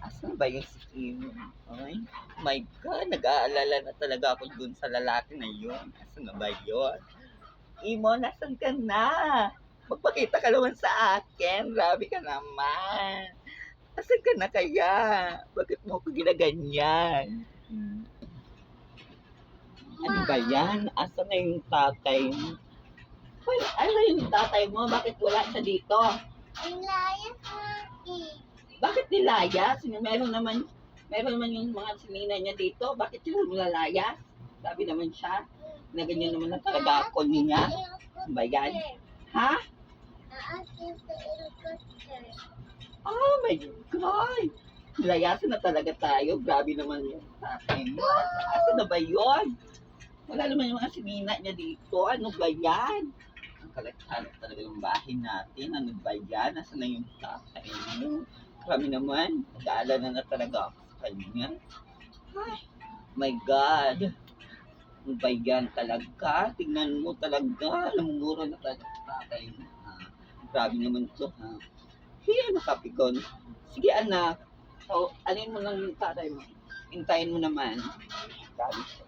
Asan ba yung si Imo? Ay, my God, nag-aalala na talaga ako dun sa lalaki na yun. Asan na ba yun? Imo, nasan ka na? Magpakita ka naman sa akin. Grabe ka naman. Asan ka na kaya? Bakit mo ako ginaganyan? Ano ba yan? Asan na yung tatay mo? Hoy, ano yung tatay mo? Bakit wala siya dito? Nilayas na Bakit nilayas? Meron naman yung mga sinina niya dito. Bakit sila nilalayas? Sabi naman siya, na ganyan naman na talaga ako niya. Ano ba yan? Ha? Taas yung sa helicopter. Oh my God! Nilayasan na talaga tayo. Grabe naman yung tatay mo. Asa na ba yun? Wala naman yung mga sinina niya dito. Ano ba yan? Ang kalat-kalat talaga yung bahay natin. Ano ba yan? Nasa na yung tatay mo? Grabe naman. Nag-aalala na talaga ako sa kanya. Ay, my God. Ano ba yan talaga? Tingnan mo talaga. Lamuro na talaga sa tatay mo. Ha? Grabe naman to, ha? Hiya, nakapikon. Sige, anak. So, alin mo lang yung tatay mo. Hintayin mo naman. Grabe siya.